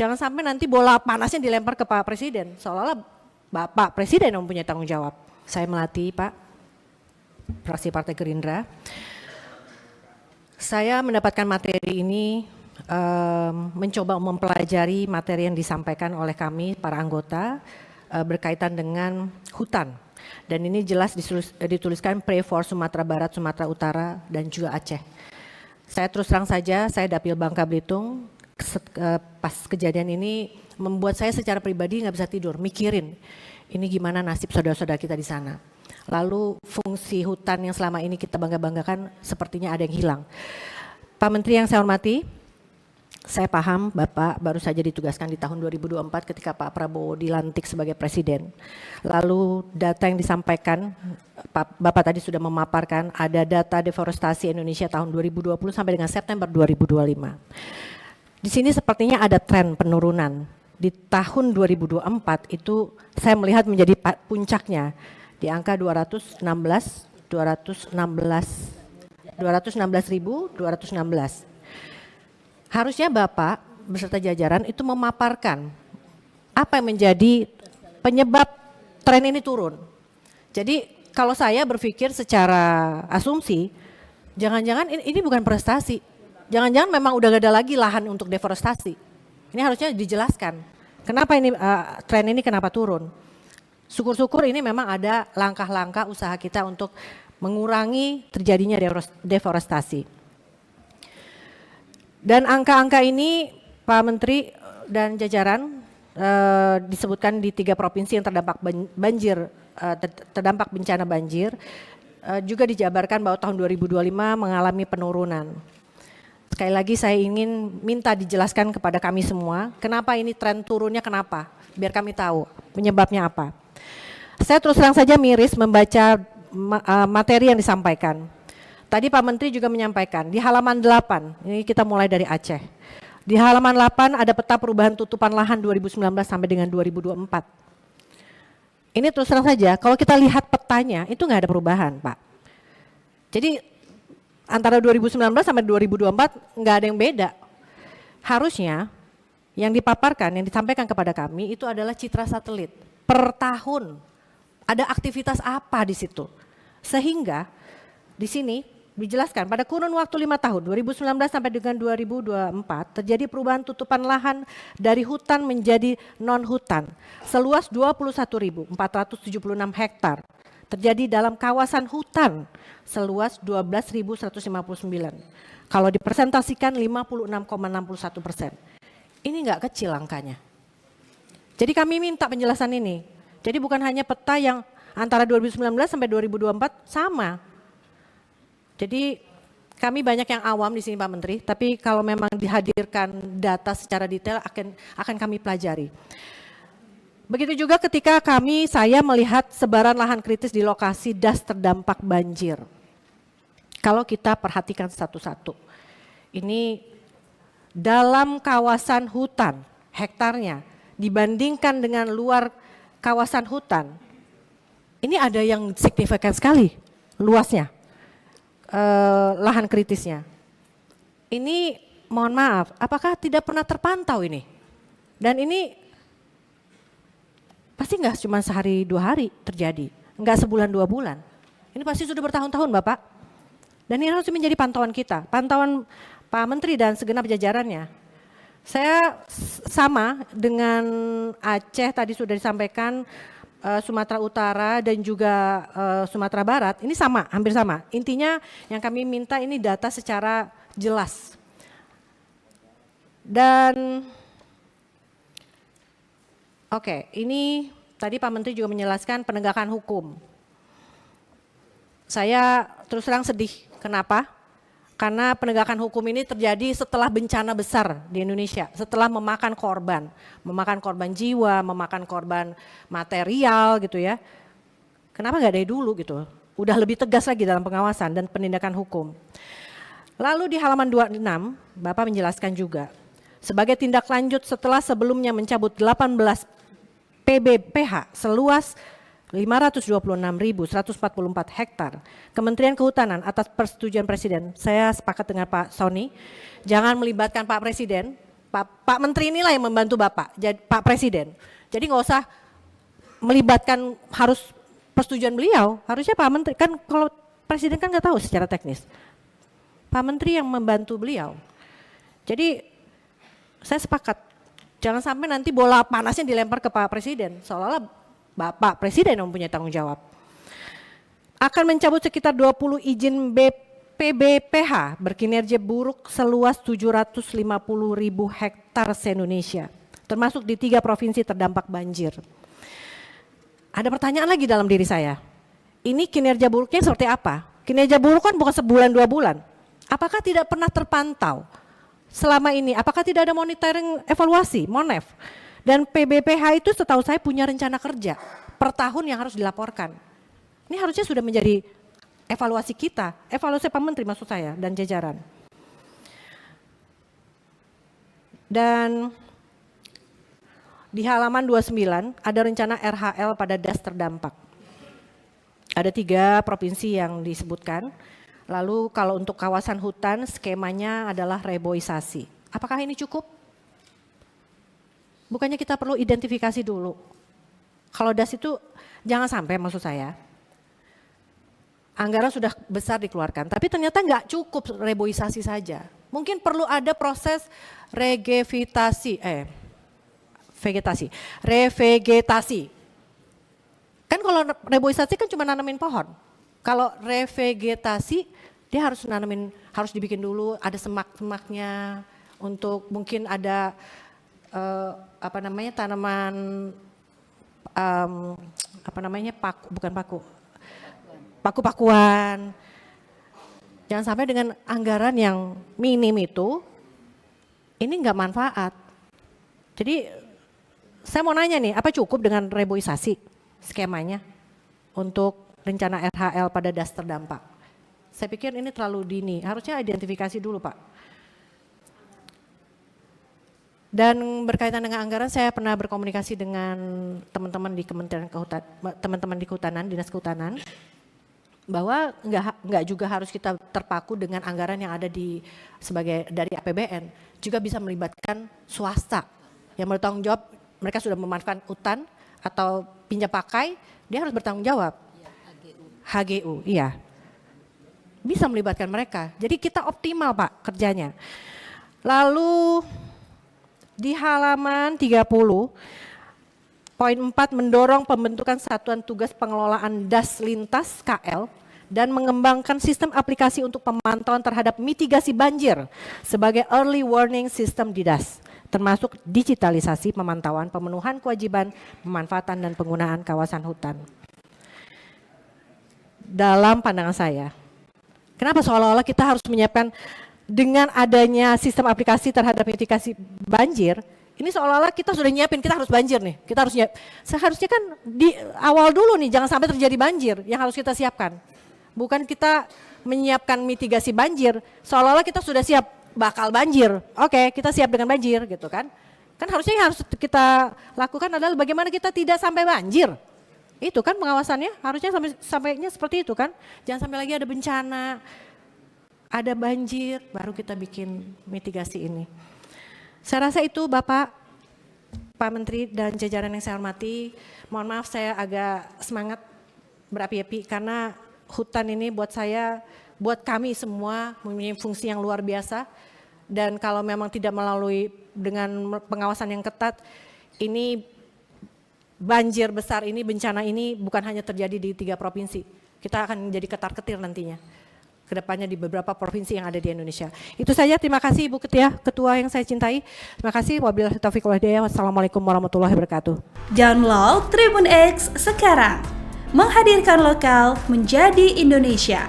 Jangan sampai nanti bola panasnya dilempar ke Pak Presiden, seolah-olah Bapak Presiden yang mempunyai tanggung jawab. Saya melatih Pak, fraksi Partai Gerindra. Saya mendapatkan materi ini, mencoba mempelajari materi yang disampaikan oleh kami para anggota berkaitan dengan hutan. Dan ini jelas dituliskan Pray for Sumatera Barat, Sumatera Utara, dan juga Aceh. Saya terus terang saja, saya dapil Bangka Belitung, pas kejadian ini membuat saya secara pribadi nggak bisa tidur, mikirin ini gimana nasib saudara-saudara kita di sana. Lalu fungsi hutan yang selama ini kita bangga-banggakan sepertinya ada yang hilang. Pak Menteri yang saya hormati, saya paham Bapak baru saja ditugaskan di tahun 2024 ketika Pak Prabowo dilantik sebagai presiden. Lalu data yang disampaikan, Bapak tadi sudah memaparkan ada data deforestasi Indonesia tahun 2020 sampai dengan September 2025. Di sini sepertinya ada tren penurunan. Di tahun 2024 itu saya melihat menjadi puncaknya di angka 216.216. Harusnya Bapak beserta jajaran itu memaparkan apa yang menjadi penyebab tren ini turun. Jadi kalau saya berpikir secara asumsi, jangan-jangan ini bukan prestasi. Jangan-jangan memang udah gak ada lagi lahan untuk deforestasi. Ini harusnya dijelaskan. Kenapa ini tren ini kenapa turun? Syukur-syukur ini memang ada langkah-langkah usaha kita untuk mengurangi terjadinya deforestasi. Dan angka-angka ini Pak Menteri dan jajaran disebutkan di 3 provinsi yang terdampak banjir, terdampak bencana banjir, juga dijabarkan bahwa tahun 2025 mengalami penurunan. Sekali lagi saya ingin minta dijelaskan kepada kami semua, kenapa ini tren turunnya kenapa, biar kami tahu penyebabnya apa. Saya terus terang saja miris membaca materi yang disampaikan. Tadi Pak Menteri juga menyampaikan di halaman 8, ini kita mulai dari Aceh. Di halaman 8 ada peta perubahan tutupan lahan 2019 sampai dengan 2024. Ini terus terang saja, kalau kita lihat petanya itu nggak ada perubahan Pak. Jadi antara 2019 sampai 2024 nggak ada yang beda. Harusnya yang dipaparkan, yang disampaikan kepada kami itu adalah citra satelit. Per tahun ada aktivitas apa di situ. Sehingga di sini dijelaskan pada kurun waktu 5 tahun 2019 sampai dengan 2024 terjadi perubahan tutupan lahan dari hutan menjadi non-hutan seluas 21.476 hektar terjadi dalam kawasan hutan seluas 12.159. Kalau dipresentasikan 56,61%. Ini enggak kecil angkanya. Jadi kami minta penjelasan ini. Jadi bukan hanya peta yang antara 2019 sampai 2024 sama. Jadi kami banyak yang awam di sini Pak Menteri, tapi kalau memang dihadirkan data secara detail akan kami pelajari. Begitu juga ketika saya melihat sebaran lahan kritis di lokasi das terdampak banjir. Kalau kita perhatikan satu-satu, ini dalam kawasan hutan hektarnya dibandingkan dengan luar kawasan hutan, ini ada yang signifikan sekali luasnya. Lahan kritisnya. Ini mohon maaf, apakah tidak pernah terpantau ini? Dan ini pasti enggak cuma sehari 2 hari terjadi, enggak sebulan 2 bulan. Ini pasti sudah bertahun-tahun Bapak. Dan ini harus menjadi pantauan kita, pantauan Pak Menteri dan segenap jajarannya. Saya sama dengan Aceh tadi sudah disampaikan, Sumatera Utara dan juga Sumatera Barat, ini sama, hampir sama. Intinya yang kami minta ini data secara jelas. Dan ini tadi Pak Menteri juga menjelaskan penegakan hukum. Saya terus terang sedih, kenapa? Karena penegakan hukum ini terjadi setelah bencana besar di Indonesia, setelah memakan korban jiwa, memakan korban material gitu ya. Kenapa nggak dari dulu gitu? Udah lebih tegas lagi dalam pengawasan dan penindakan hukum. Lalu di halaman 26, Bapak menjelaskan juga, sebagai tindak lanjut setelah sebelumnya mencabut 18 PBPH seluas 526.144 hektar. Kementerian Kehutanan atas persetujuan Presiden, saya sepakat dengan Pak Sony, jangan melibatkan Pak Presiden, Pak Menteri inilah yang membantu Bapak, Pak Presiden. Jadi nggak usah melibatkan harus persetujuan beliau, harusnya Pak Menteri, kan kalau Presiden kan nggak tahu secara teknis. Pak Menteri yang membantu beliau. Jadi saya sepakat, jangan sampai nanti bola panasnya dilempar ke Pak Presiden, seolah-olah Bapak Presiden yang mempunyai tanggung jawab. Akan mencabut sekitar 20 izin PBPH berkinerja buruk seluas 750.000 hektar se-Indonesia, termasuk di 3 provinsi terdampak banjir. Ada pertanyaan lagi dalam diri saya, ini kinerja buruknya seperti apa? Kinerja buruk kan bukan sebulan 2 bulan. Apakah tidak pernah terpantau selama ini? Apakah tidak ada monitoring evaluasi, MONEF? Dan PBPH itu setahu saya punya rencana kerja per tahun yang harus dilaporkan. Ini harusnya sudah menjadi evaluasi kita, evaluasi Pak Menteri maksud saya dan jajaran. Dan di halaman 29 ada rencana RHL pada DAS terdampak. Ada 3 provinsi yang disebutkan. Lalu kalau untuk kawasan hutan skemanya adalah reboisasi. Apakah ini cukup? Bukannya kita perlu identifikasi dulu. Kalau DAS itu jangan sampai maksud saya, anggaran sudah besar dikeluarkan, tapi ternyata nggak cukup reboisasi saja. Mungkin perlu ada proses revegetasi. Kan kalau reboisasi kan cuma nanamin pohon. Kalau revegetasi dia harus harus dibikin dulu ada semak-semaknya untuk mungkin ada tanaman paku-pakuan. Jangan sampai dengan anggaran yang minim itu ini nggak manfaat. Jadi saya mau nanya nih, apa cukup dengan reboisasi skemanya untuk rencana RHL pada DAS terdampak? Saya pikir ini terlalu dini, harusnya identifikasi dulu Pak. Dan berkaitan dengan anggaran, saya pernah berkomunikasi dengan teman-teman di Kementerian Kehutanan, teman-teman di Kehutanan, Dinas Kehutanan, bahwa enggak juga harus kita terpaku dengan anggaran yang ada dari APBN, juga bisa melibatkan swasta yang bertanggung jawab. Mereka sudah memanfaatkan hutan atau pinjam pakai, dia harus bertanggung jawab. HGU, iya. Bisa melibatkan mereka. Jadi kita optimal Pak kerjanya. Lalu di halaman 30, poin 4 mendorong pembentukan satuan tugas pengelolaan DAS lintas KL dan mengembangkan sistem aplikasi untuk pemantauan terhadap mitigasi banjir sebagai early warning system di DAS, termasuk digitalisasi pemantauan pemenuhan kewajiban pemanfaatan dan penggunaan kawasan hutan. Dalam pandangan saya, kenapa seolah-olah kita harus menyiapkan dengan adanya sistem aplikasi terhadap mitigasi banjir, ini seolah-olah kita sudah nyiapin, kita harus banjir nih, kita harus seharusnya kan di awal dulu nih, jangan sampai terjadi banjir yang harus kita siapkan. Bukan kita menyiapkan mitigasi banjir, seolah-olah kita sudah siap bakal banjir, oke kita siap dengan banjir gitu kan. Kan harusnya yang harus kita lakukan adalah bagaimana kita tidak sampai banjir. Itu kan pengawasannya, harusnya sampainya seperti itu kan, jangan sampai lagi ada bencana, ada banjir, baru kita bikin mitigasi ini. Saya rasa itu Bapak, Pak Menteri dan jajaran yang saya hormati. Mohon maaf saya agak semangat berapi-api karena hutan ini buat saya, buat kami semua mempunyai fungsi yang luar biasa. Dan kalau memang tidak melalui dengan pengawasan yang ketat, ini banjir besar ini, bencana ini bukan hanya terjadi di 3 provinsi. Kita akan menjadi ketar-ketir nantinya kedepannya di beberapa provinsi yang ada di Indonesia. Itu saja, terima kasih Ibu Ketua yang saya cintai. Terima kasih, wabillahi taufiq wal hidayah. Wassalamualaikum warahmatullahi wabarakatuh. Download Tribun X sekarang, menghadirkan lokal menjadi Indonesia.